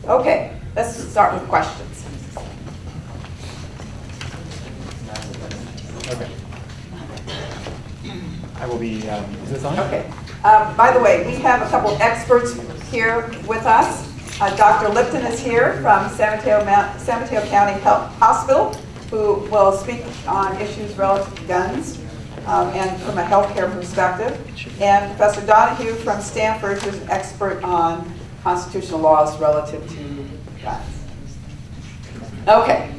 Okay, let's start with questions. Okay. I will be, is this on? Okay. By the way, we have a couple experts here with us. Dr. Lipton is here from San Mateo County Health Hospital, who will speak on issues relative to guns and from a healthcare perspective. And Professor Donahue from Stanford, who's an expert on constitutional laws relative to guns. Okay.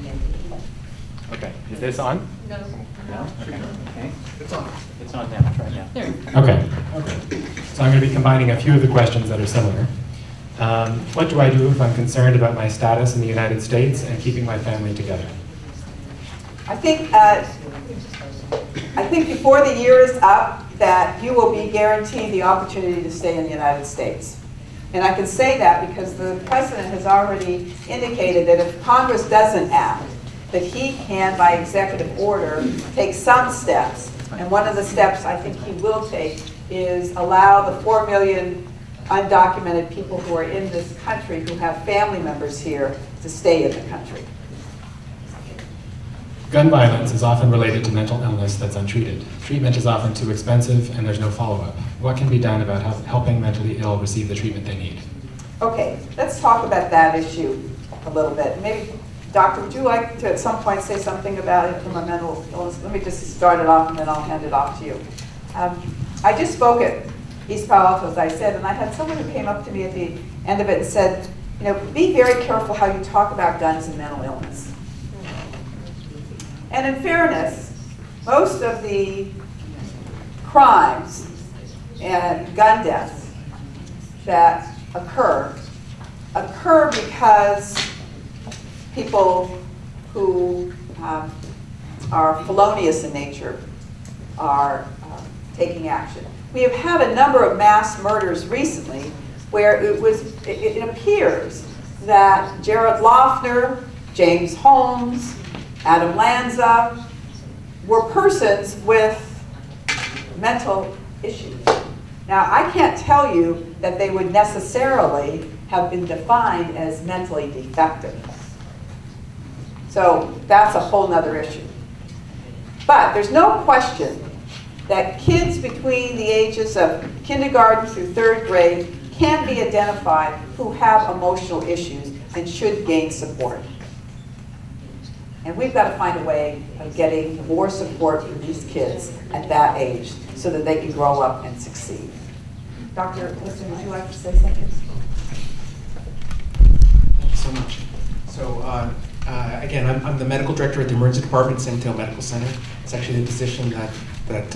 Okay. Is this on? No. No? Okay. Okay. It's on. It's on now. Try it now. There. Okay. So I'm going to be combining a few of the questions that are similar. What do I do if I'm concerned about my status in the United States and keeping my family together? I think before the year is up that you will be guaranteed the opportunity to stay in the United States. And I can say that because the President has already indicated that if Congress doesn't act, that he can, by executive order, take some steps. And one of the steps I think he will take is allow the 4 million undocumented people who are in this country who have family members here to stay in the country. Gun violence is often related to mental illness that's untreated. Treatment is often too expensive and there's no follow-up. What can be done about helping mentally ill receive the treatment they need? Okay, let's talk about that issue a little bit. Maybe, Doctor, would you like to at some point say something about it from a mental illness? Let me just start it off and then I'll hand it off to you. I just spoke at East Palo Alto, as I said, and I had someone who came up to me at the end of it and said, you know, be very careful how you talk about guns and mental illness. And in fairness, most of the crimes and gun deaths that occur because people who are felonious in nature are taking action. We have had a number of mass murders recently where it appears that Jared Loughner, James Holmes, Adam Lanza were persons with mental issues. Now, I can't tell you that they would necessarily have been defined as mentally defective. So that's a whole nother issue. But there's no question that kids between the ages of kindergarten through 3rd grade can be identified who have emotional issues and should gain support. And we've got to find a way of getting more support for these kids at that age so that they can grow up and succeed. Dr. Liston, would you like to say something? Thank you so much. So again, I'm the medical director at the emergency department at San Mateo Medical Center. It's actually the position that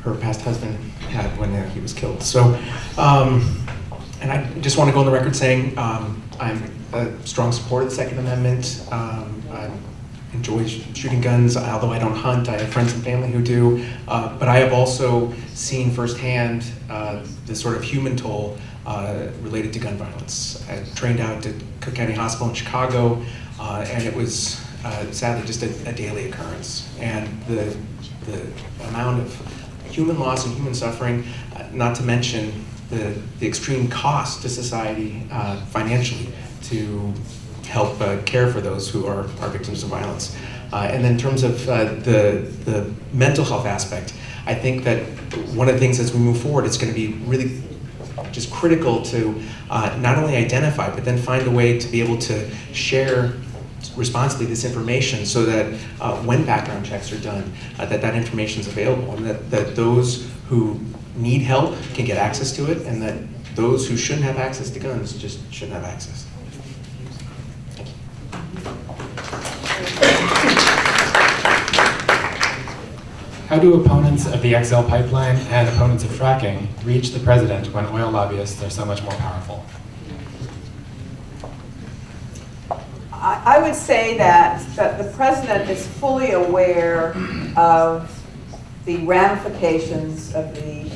her past husband had when he was killed. So, and I just want to go on the record saying I'm a strong supporter of the Second Amendment. I enjoy shooting guns, although I don't hunt. I have friends and family who do. But I have also seen firsthand the sort of human toll related to gun violence. I trained out at Cook County Hospital in Chicago, and it was sadly just a daily occurrence. And the amount of human loss and human suffering, not to mention the extreme cost to society financially to help care for those who are victims of violence. And then in terms of the mental health aspect, I think that one of the things as we move forward, it's going to be really just critical to not only identify, but then find a way to be able to share responsibly this information so that when background checks are done, that information is available, and that those who need help can get access to it, and that those who shouldn't have access to guns just shouldn't have access. Thank you. How do opponents of the XL pipeline and opponents of fracking reach the president when oil lobbyists are so much more powerful? I would say that the president is fully aware of the ramifications of the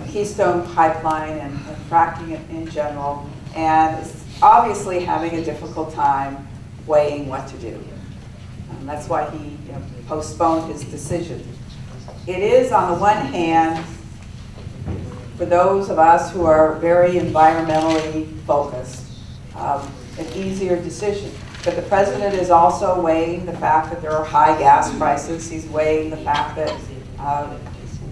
Keystone Pipeline and fracking in general, and is obviously having a difficult time weighing what to do. That's why he postponed his decision. It is, on the one hand, for those of us who are very environmentally focused, an easier decision. But the president is also weighing the fact that there are high gas prices. He's weighing the fact that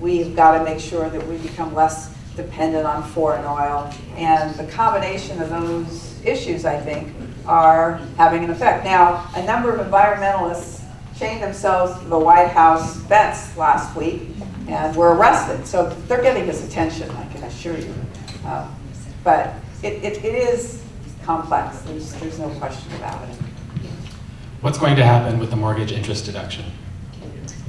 we've got to make sure that we become less dependent on foreign oil. And the combination of those issues, I think, are having an effect. Now, a number of environmentalists chained themselves to the White House fence last week and were arrested. So they're getting his attention, I can assure you. But it is complex. There's no question about it. What's going to happen with the mortgage interest deduction?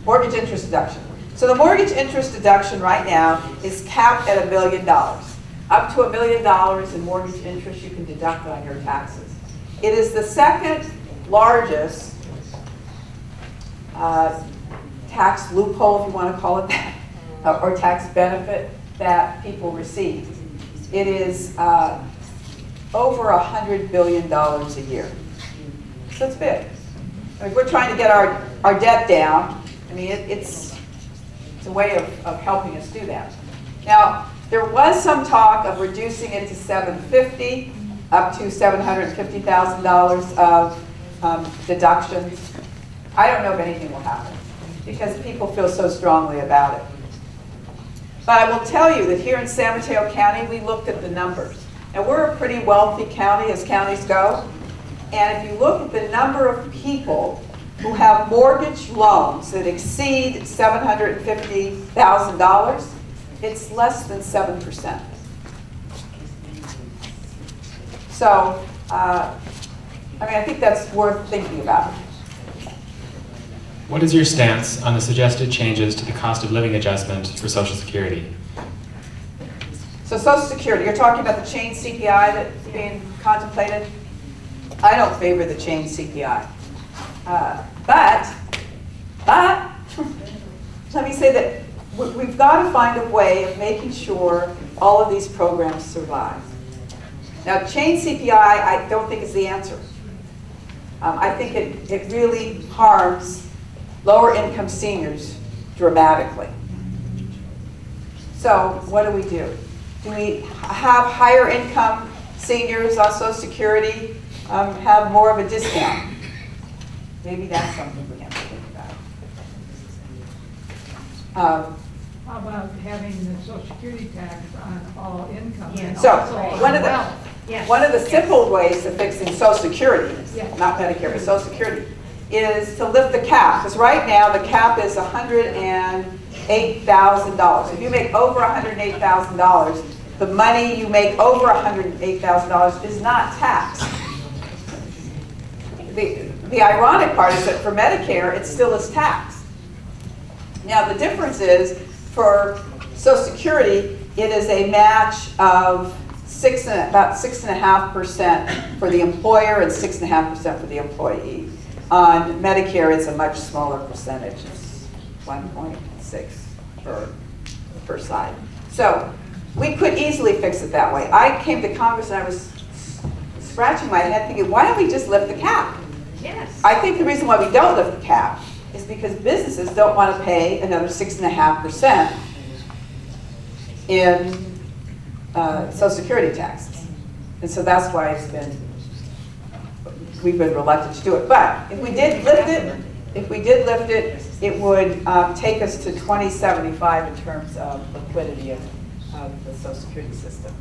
Mortgage interest deduction. So the mortgage interest deduction right now is capped at $1 million. Up to $1 million in mortgage interest you can deduct on your taxes. It is the second largest tax loophole, if you want to call it that, or tax benefit that people receive. It is over $100 billion a year. So it's big. I mean, we're trying to get our debt down. I mean, it's a way of helping us do that. Now, there was some talk of reducing it to $750,000 up to $750,000 of deductions. I don't know if anything will happen because people feel so strongly about it. But I will tell you that here in San Mateo County, we looked at the numbers. And we're a pretty wealthy county as counties go. And if you look at the number of people who have mortgage loans that exceed $750,000, it's less than 7%. So, I think that's worth thinking about. What is your stance on the suggested changes to the cost of living adjustment for Social Security? So Social Security, you're talking about the chain CPI that's being contemplated? I don't favor the chain CPI. But let me say that we've got to find a way of making sure all of these programs survive. Now, chain CPI, I don't think is the answer. I think it really harms lower income seniors dramatically. So what do? Do we have higher income seniors on Social Security have more of a discount? Maybe that's something we have to think about. How about having the Social Security tax on all income? Yeah. And So also one on of the wealth? Yes. one of the simple ways of fixing Social Security, Yeah. not Medicare, but Social Security, is to lift the cap. Because right now the cap is $108,000. If you make over $108,000, the money you make over $108,000 is not taxed. The ironic part is that for Medicare, it still is taxed. Now the difference is for Social Security, it is a match of about 6.5% for the employer and 6.5% for the employee. On Medicare, it's a much smaller percentage. It's 1.6 per side. So we could easily fix it that way. I came to Congress and I was scratching my head thinking, why don't we just lift the cap? Yes. I think the reason why we don't lift the cap is because businesses don't want to pay another 6.5% in Social Security taxes. And so that's why we've been reluctant to do it. But if we did lift it, it would take us to 2075 in terms of liquidity of the Social Security system.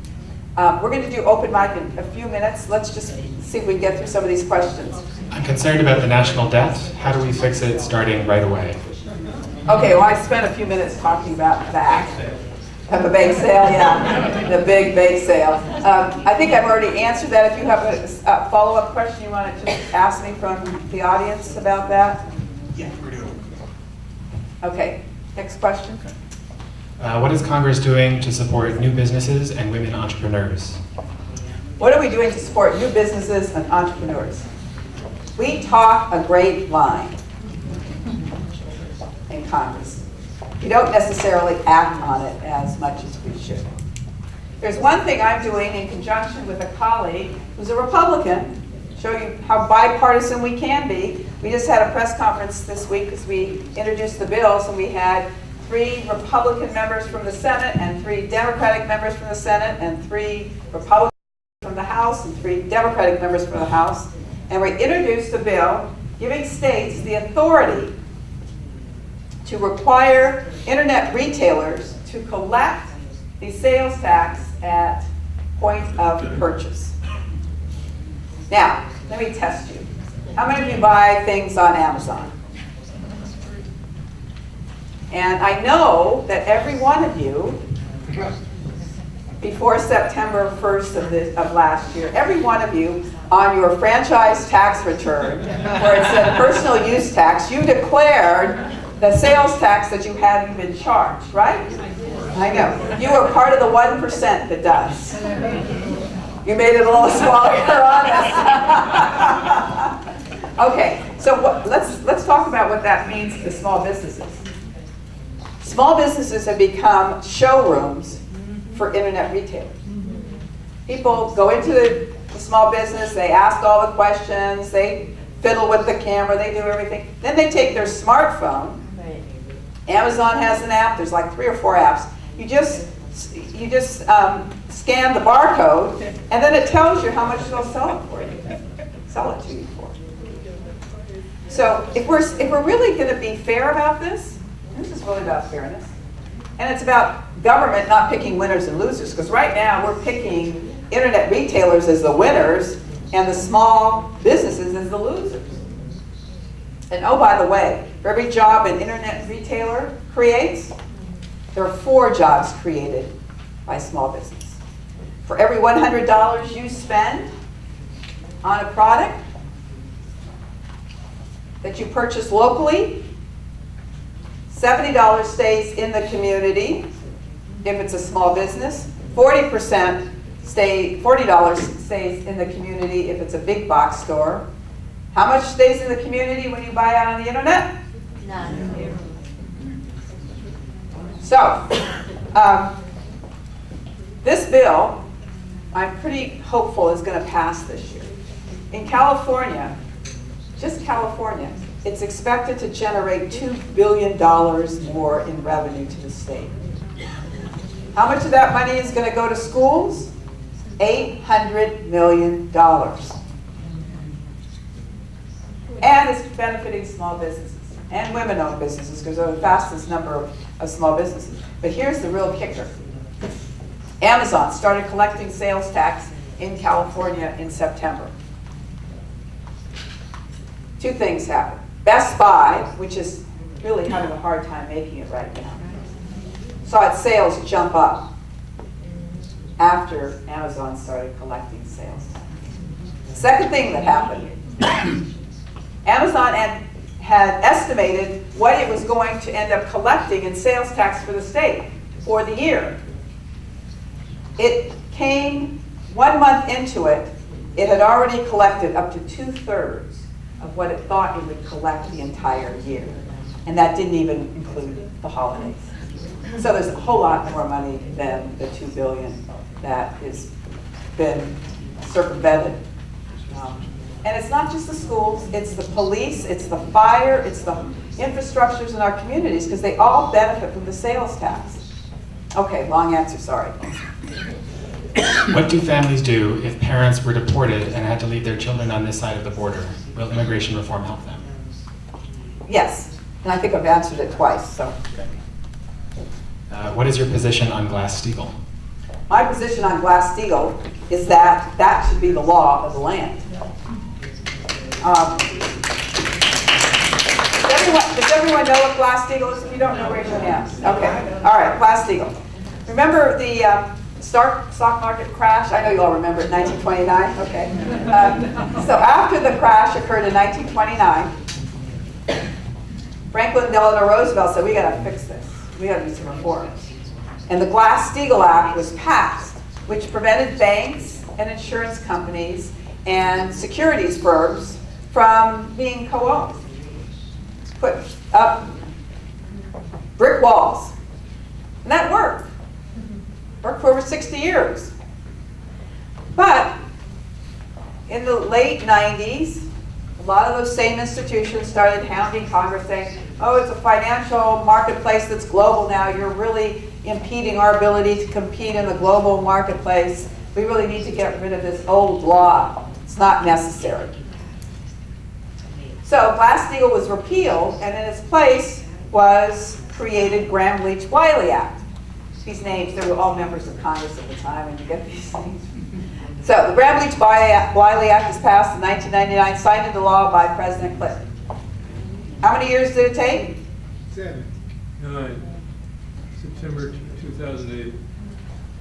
We're going to do open mic in a few minutes. Let's just see if we can get through some of these questions. I'm concerned about the national debt. How do we fix it starting right away? Okay, well, I spent a few minutes talking about that. Have a bake sale, yeah, the big bake sale. I think I've already answered that. If you have a follow-up question you want to just ask me from the audience about that? Yeah, we're doing it. Okay, next question. What is Congress doing to support new businesses and women entrepreneurs? What are we doing to support new businesses and entrepreneurs? We talk a great line in Congress. We don't necessarily act on it as much as we should. There's one thing I'm doing in conjunction with a colleague who's a Republican, show you how bipartisan we can be. We just had a press conference this week because we introduced the bills, and we had 3 Republican members from the Senate and 3 Democratic members from the Senate and 3 Republicans from the House. House and 3 Democratic members from the House, and we introduced a bill giving states the authority to require internet retailers to collect the sales tax at point of purchase. Now, let me test you. How many of you buy things on Amazon? And I know that every one of you, before September 1st of last year, every one of you on your franchise tax return, where it said personal use tax, you declared the sales tax that you hadn't been charged, right? I know. You were part of the 1% that does. You made it a little smaller, you're honest. Okay, so let's talk about what that means to small businesses. Small businesses have become showrooms for internet retailers. People go into the small business, they ask all the questions, they fiddle with the camera, they do everything. Then they take their smartphone. Amazon has an app, there's like 3 or 4 apps. You just scan the barcode, and then it tells you how much they'll sell it for you. Sell it to you for. So if we're really going to be fair about this is really about fairness. And it's about government not picking winners and losers, because right now we're picking internet retailers as the winners and the small businesses as the losers. And oh, by the way, for every job an internet retailer creates, there are 4 jobs created by small business. For every $100 you spend on a product that you purchase locally, $70 stays in the community if it's a small business. $40 stays in the community if it's a big box store. How much stays in the community when you buy out on the internet? None. So, this bill, I'm pretty hopeful is going to pass this year. In California, just California, it's expected to generate $2 billion more in revenue to the state. How much of that money is going to go to schools? $800 million. And it's benefiting small businesses and women-owned businesses, because they're the fastest number of small businesses. But here's the real kicker. Amazon started collecting sales tax in California in September. 2 things happened. Best Buy, which is really having a hard time making it right now, saw its sales jump up after Amazon started collecting sales tax. Second thing that happened, Amazon had estimated what it was going to end up collecting in sales tax for the state for the year. It came 1 month into it, it had already collected up to 2/3 of what it thought it would collect the entire year. And that didn't even include the holidays. So there's a whole lot more money than the $2 billion that has been circumvented. And it's not just the schools, it's the police, it's the fire, it's the infrastructures in our communities, because they all benefit from the sales tax. Okay, long answer, sorry. What do families do if parents were deported and had to leave their children on this side of the border? Will immigration reform help them? Yes, and I think I've answered it twice, so. Okay. What is your position on Glass-Steagall? My position on Glass-Steagall is that that should be the law of the land. Does everyone know what Glass-Steagall is? If you don't know, raise your hands. Okay, all right, Glass-Steagall. Remember the stock market crash? I know you all remember it, 1929, okay. So after the crash occurred in 1929, Franklin Delano Roosevelt said, we gotta fix this. We gotta do some reforms. And the Glass-Steagall Act was passed, which prevented banks and insurance companies and securities firms from being co-owned. Put up brick walls. And that worked. Worked for over 60 years. But in the late 90s, a lot of those same institutions started hounding Congress saying, oh, it's a financial marketplace that's global now. You're really impeding our ability to compete in the global marketplace. we really need to get rid of this old law. It's not necessary. So Glass-Steagall was repealed, and in its place was created Gramm-Leach-Bliley Act. These names, they were all members of Congress at the time, and you get these names. So the Gramm-Leach-Bliley Act was passed in 1999, signed into law by President Clinton. How many years did it take? 9. September 2008,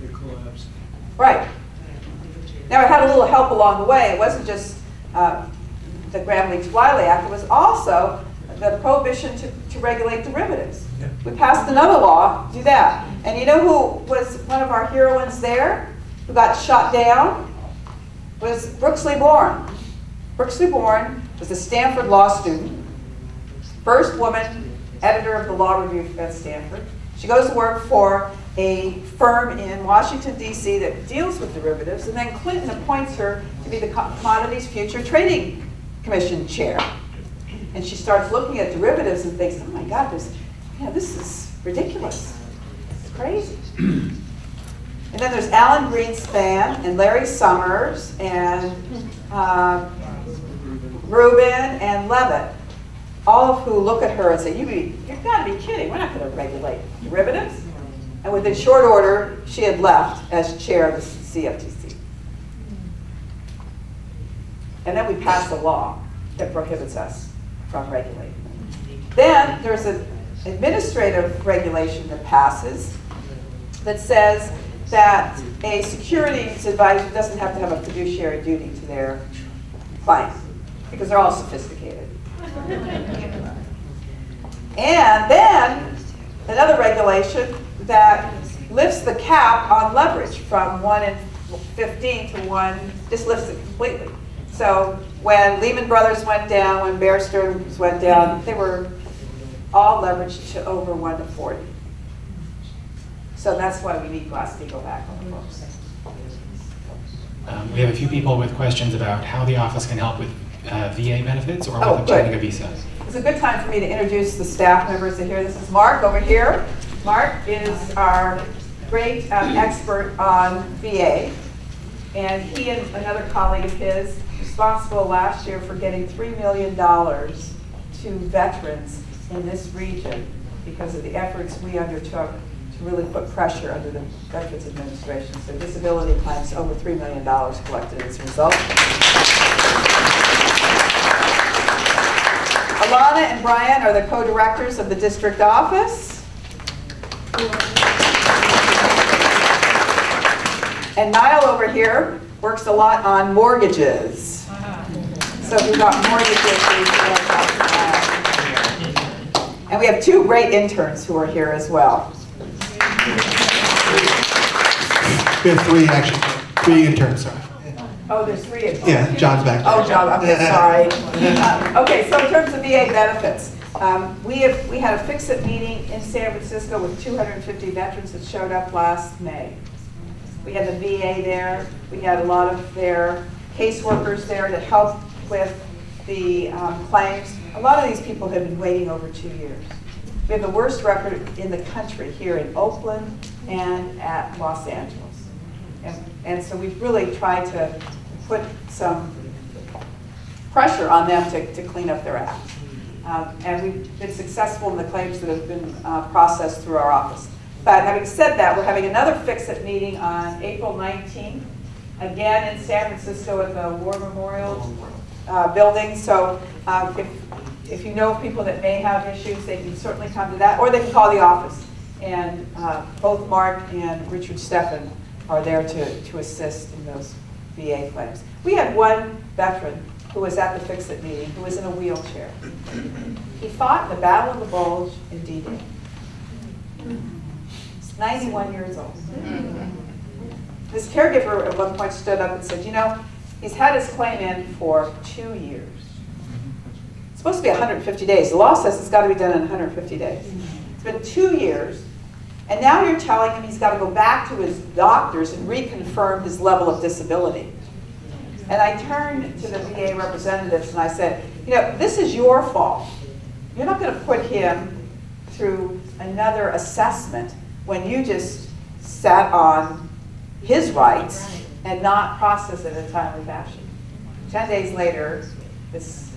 it collapsed. Right. Now, it had a little help along the way. It wasn't just the Gramm-Leach-Bliley Act. It was also the prohibition to regulate derivatives. Yeah. We passed another law to do that. And you know who was one of our heroines there, who got shot down? Was Brooksley Born. Brooksley Born was a Stanford law student, first woman editor of the Law Review at Stanford. She goes to work for a firm in Washington, D.C. that deals with derivatives, and then Clinton appoints her to be the Commodities Future Trading Commission chair. And she starts looking at derivatives and thinks, oh my God, this is ridiculous. It's crazy. And then there's Alan Greenspan and Larry Summers and Rubin and Levitt, all of who look at her and say, you've got to be kidding. We're not going to regulate derivatives. And within short order, she had left as chair of the CFTC. And then we passed a law that prohibits us from regulating. Then there's an administrative regulation that passes that says that a securities advisor doesn't have to have a fiduciary duty to their clients because they're all sophisticated. And then another regulation that lifts the cap on leverage from 1 in 15 to 1, just lifts it completely. So when Lehman Brothers went down, when Bear Stearns went down, they were all leveraged to over 1 to 40. So that's why we need Glass-Steagall back on the books. We have a few people with questions about how the office can help with VA benefits or with Oh, obtaining good. a visa. It's a good time for me to introduce the staff members that are here. This is Mark over here. Mark is our great expert on VA. And he and another colleague of his responsible last year for getting $3 million to veterans in this region because of the efforts we undertook to really put pressure under the Veterans Administration. So disability claims, over $3 million collected as a result. Alana and Brian are the co-directors of the district office. And Niall over here works a lot on mortgages. So we've got mortgages. And we have 2 great interns who are here as well. We have 3 actually, 3 interns, sorry. Oh, there's 3 of them. Yeah, John's back there. Oh, John, I'm sorry. Okay, so in terms of VA benefits, we had a fix-it meeting in San Francisco with 250 veterans that showed up last May. We had the VA there. We had a lot of their caseworkers there to help with the claims. A lot of these people have been waiting over 2 years. We have the worst record in the country here in Oakland and at Los Angeles. And so we've really tried to put some pressure on them to clean up their act. And we've been successful in the claims that have been processed through our office. But having said that, we're having another fix-it meeting on April 19th, again in San Francisco at the War Memorial building. So if you know people that may have issues, they can certainly come to that, or they can call the office. And both Mark and Richard Steffen are there to assist in those VA claims. We had one veteran who was at the fix-it meeting who was in a wheelchair. He fought in the Battle of the Bulge in D-Day. He's 91 years old. This caregiver at one point stood up and said, you know, he's had his claim in for 2 years. It's supposed to be 150 days. The law says it's got to be done in 150 days. It's been 2 years, and now you're telling him he's got to go back to his doctors and reconfirm his level of disability. And I turned to the VA representatives and I said, you know, this is your fault. You're not going to put him through another assessment when you just sat on his rights and not process it in a timely fashion. 10 days later, this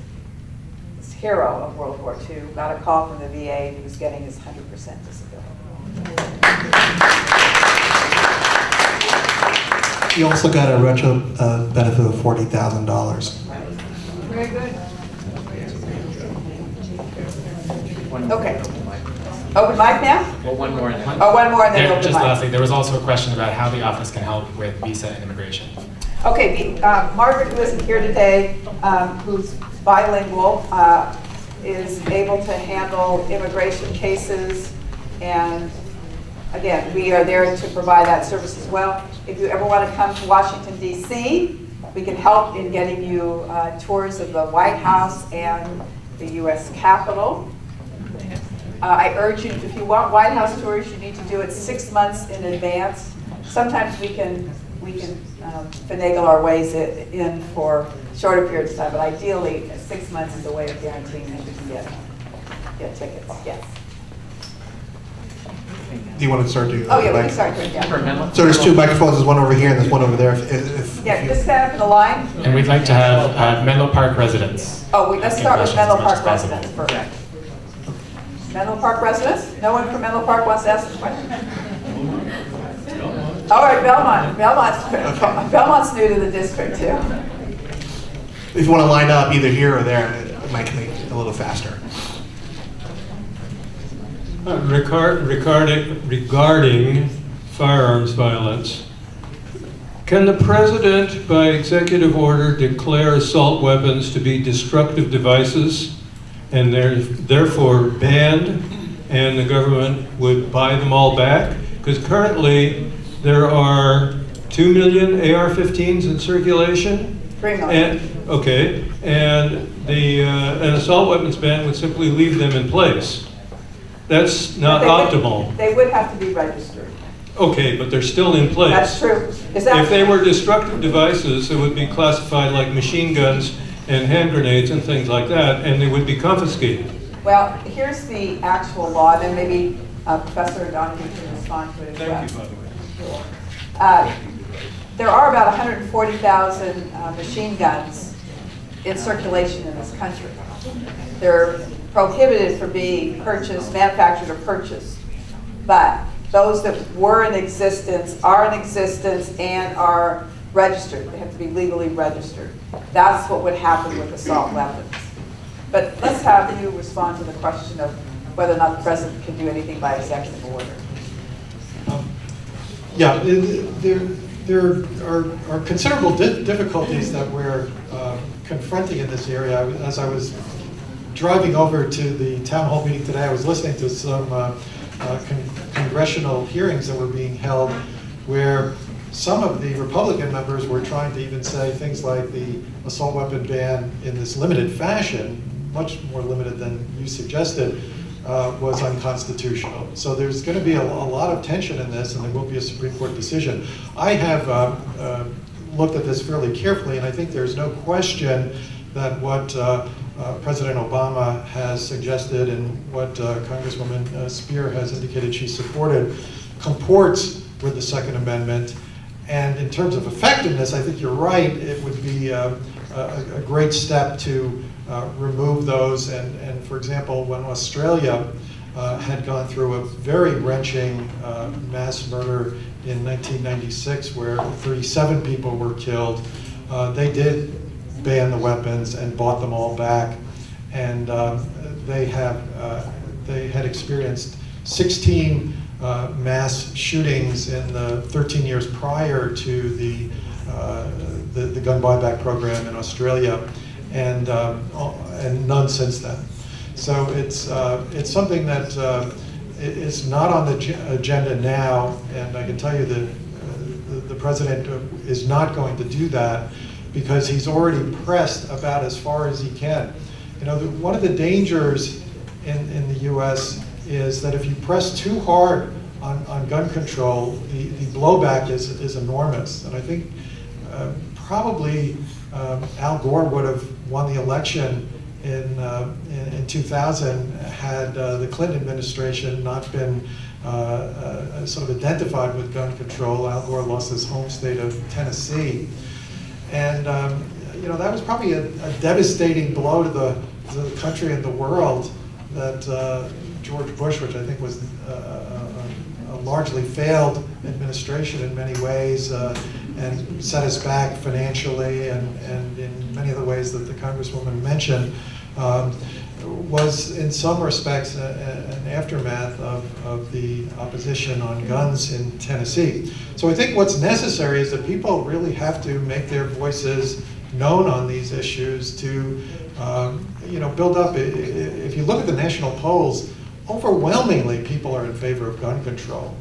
hero of World War II got a call from the VA. He was getting his 100% disability. He also got a retro benefit of $40,000. Very good. Okay. Open mic now? Well, one more. And then. Oh, one more and then There, open just mic. lastly, there was also a question about how the office can help with visa and immigration. Okay, Margaret, who isn't here today, who's bilingual, is able to handle immigration cases. And again, we are there to provide that service as well. If you ever want to come to Washington, D.C., we can help in getting you tours of the White House and the U.S. Capitol. I urge you, if you want White House tours, you need to do it 6 months in advance. Sometimes we can finagle our ways in for shorter periods of time, but ideally, 6 months is a way of guaranteeing that you can get tickets. Yes. Do you want to start doing Oh, yeah, we can start doing that. For Menlo? So there's two microphones, there's one over here and there's one over there. Yeah, just stand up in the line. And we'd like to have Menlo Park residents. Oh, let's start with Questions Menlo as much Park as possible. residents first. Menlo Park residents? No one from Menlo Park wants to ask a question? All right, Belmont. Belmont's new to the district too. If you want to line up either here or there, it might make it a little faster. Regarding firearms violence, can the president, by executive order, declare assault weapons to be destructive devices and they're therefore banned, and the government would buy them all back? Because currently there are 2 million AR-15s in circulation. 3 million. And an assault weapons ban would simply leave them in place. That's not optimal. They would have to be registered. Okay, but they're still in place. That's true. Is that If they were destructive devices, it would be classified like machine guns and hand grenades and things like that, and they would be confiscated. Well, here's the actual law, and then maybe Professor Donahue can respond to it as well. Thank you, by the way. There are about 140,000 machine guns in circulation in this country. They're prohibited from being purchased, manufactured, or purchased. But those that were in existence, are in existence, and are registered. They have to be legally registered. That's what would happen with assault weapons. But let's have you respond to the question of whether or not the president can do anything by executive order. Yeah, there are considerable difficulties that we're confronting in this area. As I was driving over to the town hall meeting today, I was listening to some congressional hearings that were being held where some of the Republican members were trying to even say things like the assault weapon ban in this limited fashion, much more limited than you suggested, was unconstitutional. So there's going to be a lot of tension in this, and there will be a Supreme Court decision. I have looked at this fairly carefully, and I think there's no question that what President Obama has suggested and what Congresswoman Speier has indicated she supported comports with the Second Amendment. And in terms of effectiveness, I think you're right. It would be a great step to remove those. And for example, when Australia had gone through a very wrenching mass murder in 1996 where 37 people were killed, they did ban the weapons and bought them all back. And they had experienced 16 mass shootings in the 13 years prior to the gun buyback program in Australia, and none since then. So it's something that is not on the agenda now, and I can tell you that the president is not going to do that because he's already pressed about as far as he can. You know, one of the dangers in the U.S. is that if you press too hard on gun control, the blowback is enormous. And I think probably Al Gore would have won the election in 2000 had the Clinton administration not been sort of identified with gun control. Al Gore lost his home state of Tennessee. And that was probably a devastating blow to the country and the world that George Bush, which I think was a largely failed administration in many ways, and set us back financially and in many of the ways that the Congresswoman mentioned, was in some respects an aftermath of the opposition on guns in Tennessee. So I think what's necessary is that people really have to make their voices known on these issues to build up. If you look at the national polls, overwhelmingly people are in favor of gun control.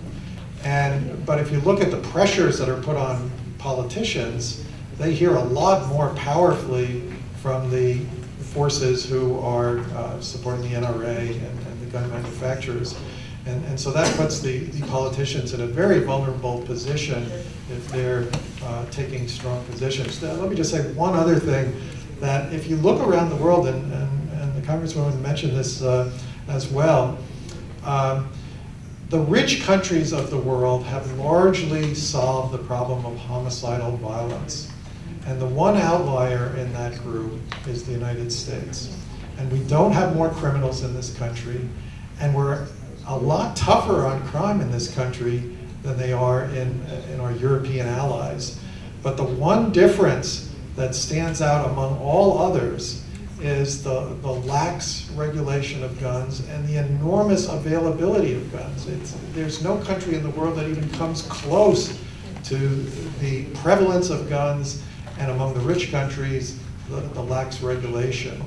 But if you look at the pressures that are put on politicians, they hear a lot more powerfully from the forces who are supporting the NRA and the gun manufacturers. And so that puts the politicians in a very vulnerable position if they're taking strong positions. Now, let me just say one other thing, that if you look around the world, and the Congresswoman mentioned this as well, the rich countries of the world have largely solved the problem of homicidal violence. And the one outlier in that group is the United States. And we don't have more criminals in this country, and we're a lot tougher on crime in this country than they are in our European allies. But the one difference that stands out among all others is the lax regulation of guns and the enormous availability of guns. There's no country in the world that even comes close to the prevalence of guns, and among the rich countries, the lax regulation.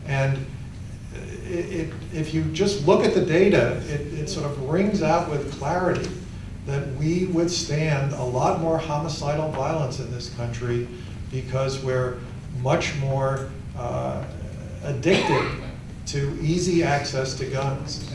And if you just look at the data, it sort of rings out with clarity that we withstand a lot more homicidal violence in this country because we're much more addicted to easy access to guns.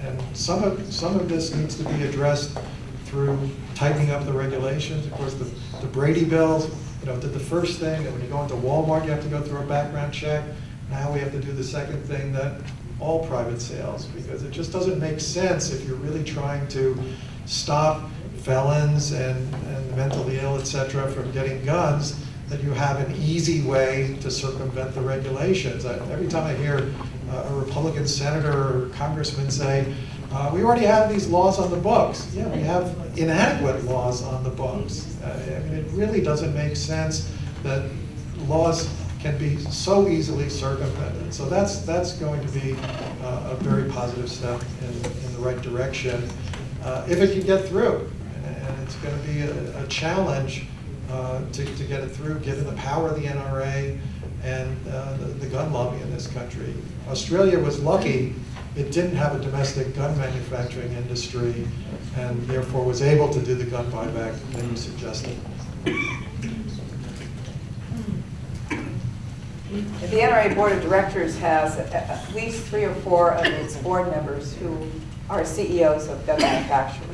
And some of this needs to be addressed through tightening up the regulations. Of course, the Brady bills, did the first thing, that when you go into Walmart, you have to go through a background check. Now we have to do the second thing, that all private sales, because it just doesn't make sense if you're really trying to stop felons and mentally ill, et cetera, from getting guns, that you have an easy way to circumvent the regulations. Every time I hear a Republican senator or congressman say, we already have these laws on the books. Yeah, we have inadequate laws on the books. It really doesn't make sense that laws can be so easily circumvented. So that's going to be a very positive step in the right direction if it can get through. And it's going to be a challenge to get it through, given the power of the NRA and the gun lobby in this country. Australia was lucky. It didn't have a domestic gun manufacturing industry, and therefore was able to do the gun buyback that you suggested. The NRA Board of Directors has at least 3 or 4 of its board members who are CEOs of gun manufacturers.